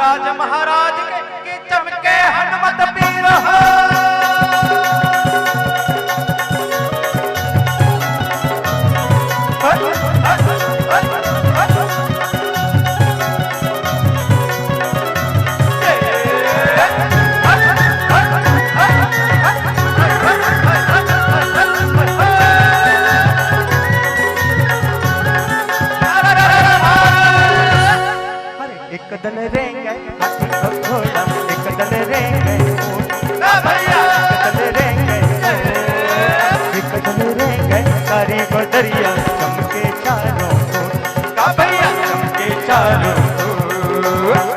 राज महाराज के चमके हनुमत पीर हो। एक दल रेंगे हाथी और घोड़ा, एक दल रेंगे ऊंट भैया, एक दल रेंगे कारी बदरिया चमके चारों ओर का भैया, चमके चारों ओर।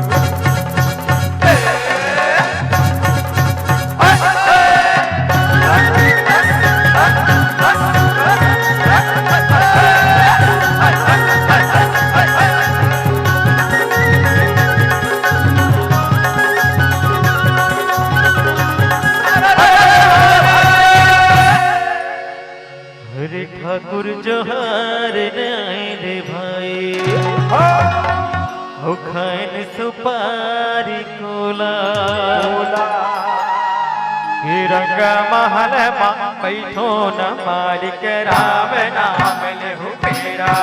ठाकुर जोहार रे भाई हो खान सुपारी कोला रंगा महल बैठो न मालिक राम नाम लेहु पेरा।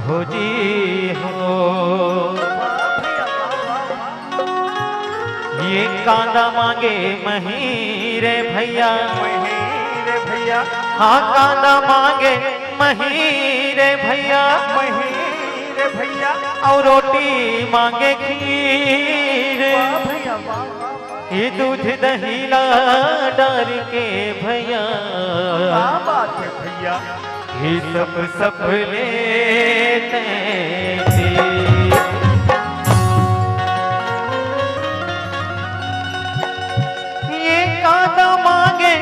हो जी हो ये कांदा मांगे महीरे भैया, महीरे भैया, हाँ कांदा मांगे महीरे भैया, महीरे भैया, और रोटी मांगे खीर भैया, ये दूध दही ला डार के भैया, क्या बात है भैया, ये सब लेते थे। ये कांदा मांगे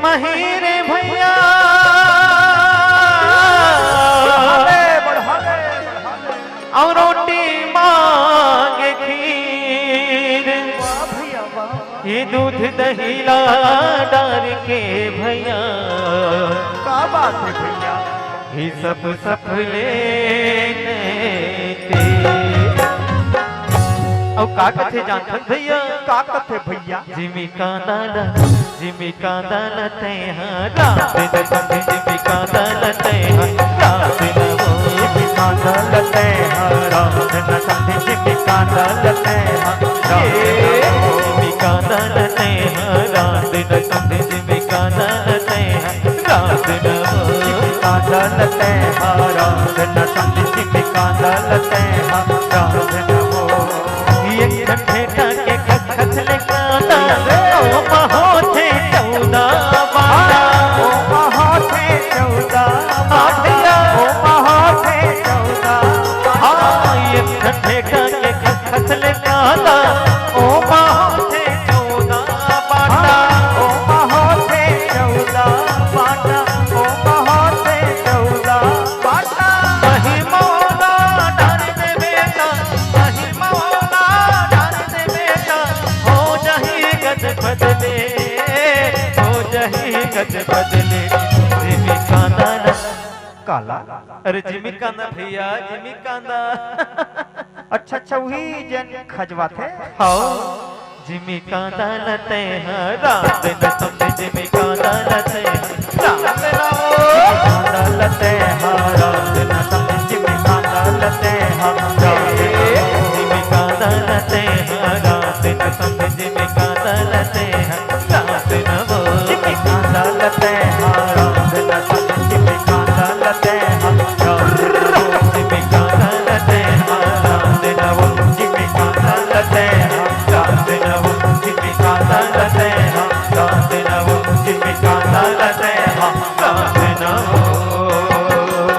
महीरे भैया, और रोटी मांगे खीर, ये दूध दही ला डार के भैया, क्या बात है भैया, ये सब लेते थे। और का कथे जानत भैया, का कथे भैया, जिमी कांदा लते हैं रात दिन संधि, जिमी कांदा लते हैं रात दिन वो, जिमी कांदा लते हैं रात दिन संधि, जिमी कांदा लते हैं जिमी कांदा लते हैं रात दिन संधि, जिमी कांदा लते हैं रात दिन वो, कांदा लते हैं रात दिन संधि, जिमी कांदा लते हैं रात दिन वो। ये ठंडे टाके खच ले कांदा, ओ महोथे 14 बांदा, ओ महोथे 14 बांदा, ओ महोथे 14 काला अरे जिमी कांदा भैया जिमी कांदा अच्छा अच्छा वही जन खजवा थे हाओ जिमी कांदा लते हैं रात न समझे जिमी कांदा लते रात न कांदा लते हारा न समझ जिमी कांदा लते हारा जिमी कांदा लते हैं रात न समझे जिमी कांदा लते हैं रात न वो जिमी कांदा लते हारा न समझ जिमी कांदा लते हारा जिमी कांदा लते हैं रात न वो जिमी कांदा लते हारा न वो जिमी कांदा लते हारा रात न वो जिमी कांदा लते हारा रात न वो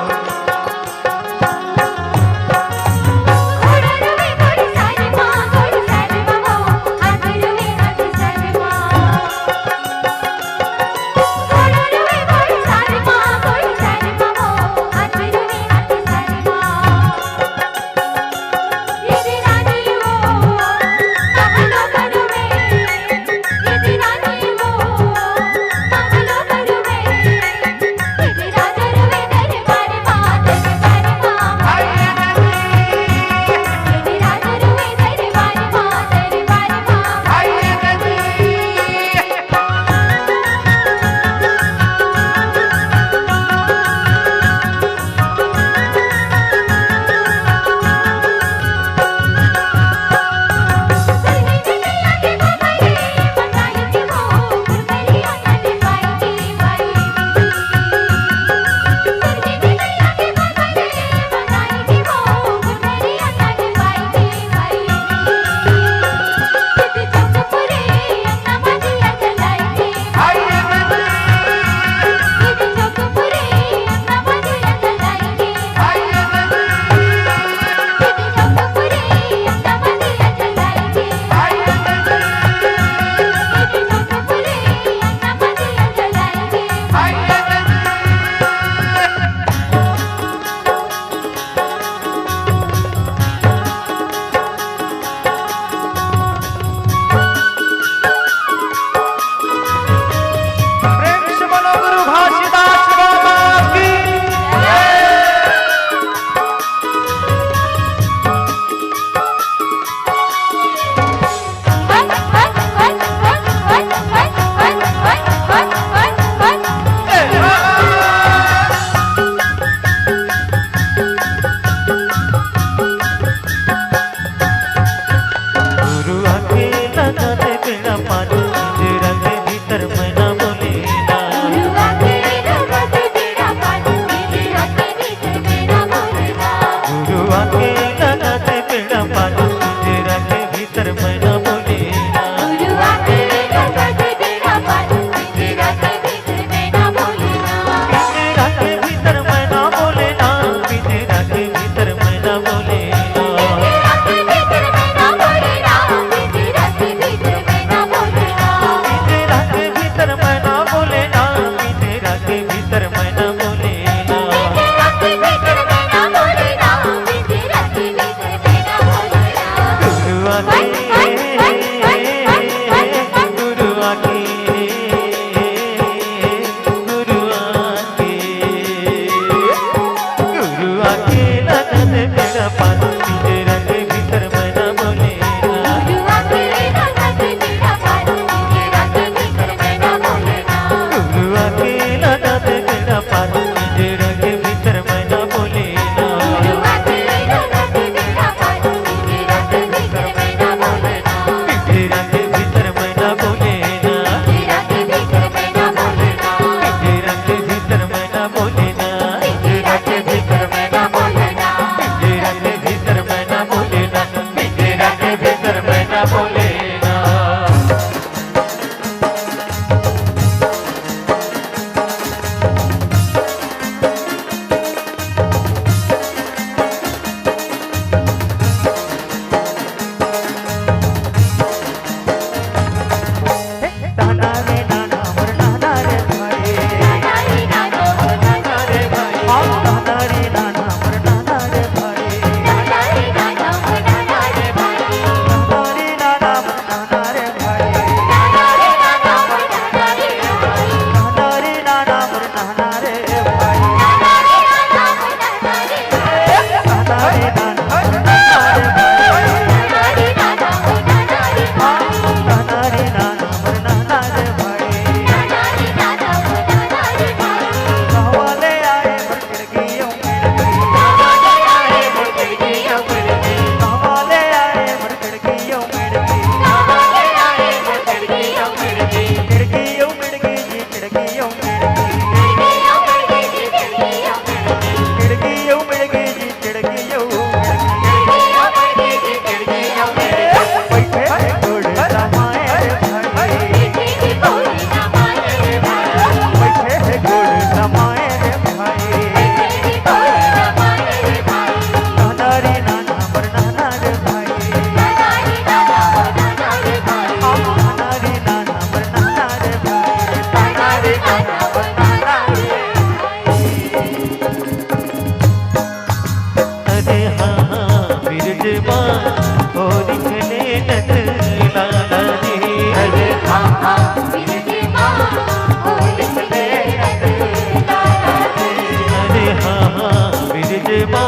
बिरजमा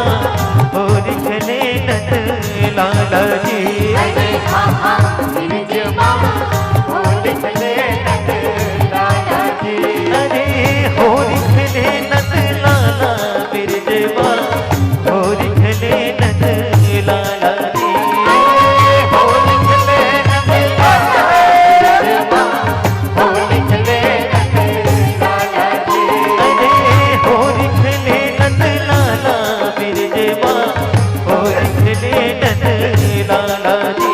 हो निकले नंद लाला जी अरे हाँ हाँ बिरजमा हो निकले नंद लाला जी। अरे हो निकले नंद लाला बिरजमा हो निकले नंद लाला जी हो निकले नंद लाला बिरजमा हो निकले नंद लाला जी। अरे हो निकले नंद लाला बिरजमा हो निकले नंद लाला जी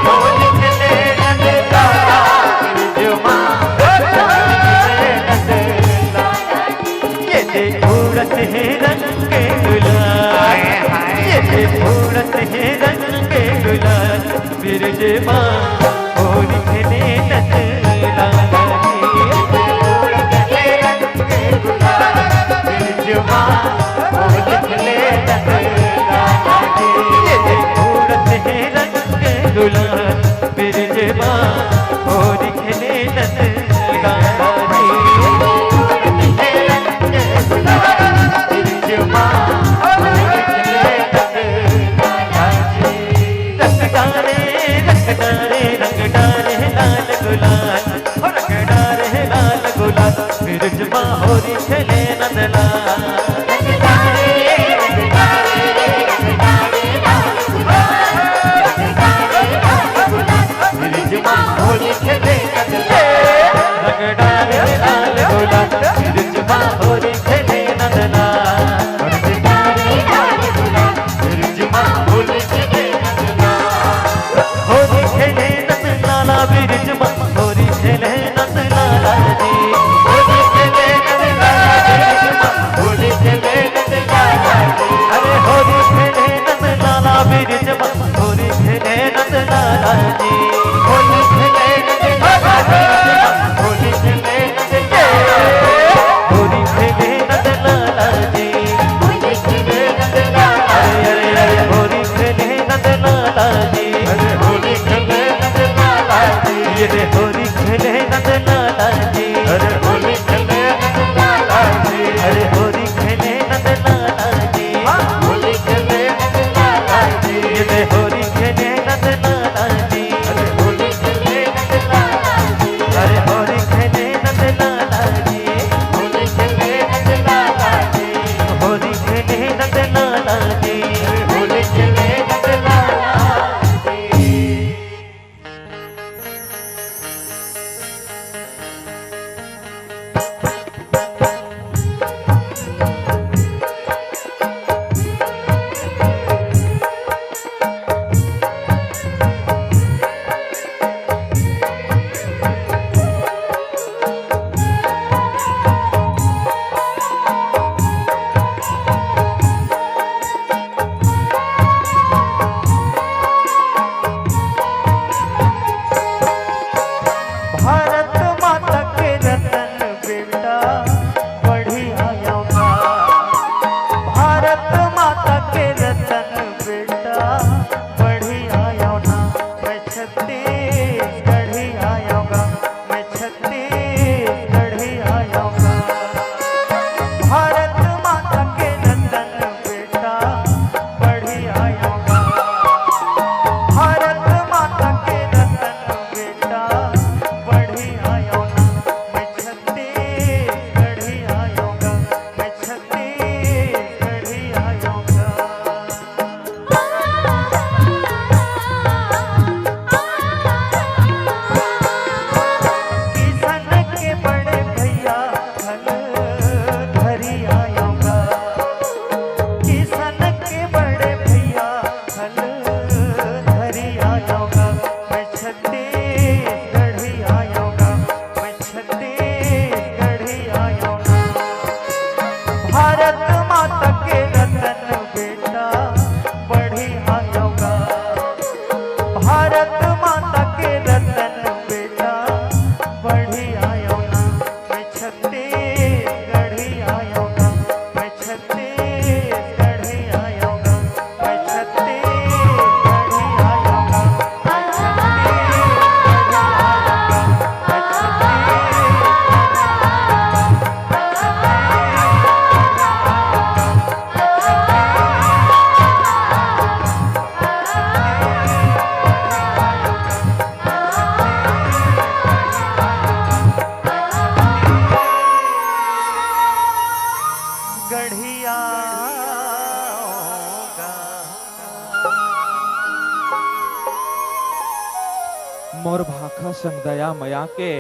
हो निकले नंद लाला बिरजमा हो निकले नंद लाला जी। ये देखूरत है रंग के गुलाल ये देखूरत है रंग के गुलाल बिरजमा हो निकले नंद लाला जी बिरजमा हो निकले नंद लाला जी। ये देखूरत है रंग के गुलाल बिरजमा हो निकले नंद लाला जी बिरजमा हो निकले नंद लाला जी। रंग डारे रंग डारे लाल गुलाल हो रंग डारे लाल गुलाल बिरजमा हो निकले नंद लाल बिरजमा हो निकले नंद रंग डारे लाल गुलाल बिरजमा हो निकले नंद लाल बिरजमा हो निकले नंद हो निकले नंद लाला बिरजमा हो निकले नंद लाला जी हो निकले नंद लाला बिरजमा हो निकले नंद लाला जी। अरे हो निकले नंद लाला बिरजमा हो निकले नंद लाला जी हो निकले नंद लाला बिरजमा हो निकले नंद लाला जी। हो निकले नंद लाला जी हो निकले नंद लाला अरे अरे अरे हो निकले नंद लाला जी हो निकले नंद लाला जी। ये रे हो निकले नंद लाला जी अरे हो निकले नंद लाला जी। अरे हो निकले नंद लाला जी हो निकले नंद लाला जी। ये रे हो निकले नंद लाला जी अरे हो निकले नंद लाला जी। अरे हो निकले नंद लाला जी हो निकले नंद लाला जी। हो निकले नंद लाला जी हो निकले नंद लाला जी। भारत माता के रतन बेटा बढ़ी आया होगा। भारत माता के रतन बेटा बढ़ी आया होगा। मैं छत्तीसगढ़ ही आया होगा। मैं छत्तीसगढ़ ही आया होगा। भारत माता के रतन बेटा बढ़ी आया होगा। भारत माता के रतन बेटा बढ़ी आया होगा। मैं छत्तीसगढ़ ही आया होगा। मैं छत्तीसगढ़ ही आया होगा। किसान के बड़े भैया हल धरी आया होगा। किसान के बड़े भैया हल धरी आया होगा। मैं छत्तीसगढ़ ही आया होगा। मैं छत्तीसगढ़ ही आया होगा। भारत माता के रतन बेटा बढ़ी आया होगा। भारत माता के रतन बेटा बढ़ी आया होगा। मैं छत्तीसगढ़ ही आया होगा। मैं छत्तीसगढ़ ही आया होगा। मैं छत्तीसगढ़ ही आया होगा। मैं छत्तीसगढ़ ही आया होगा। मैं छत्तीसगढ़ मोर भाखा संग दया मया के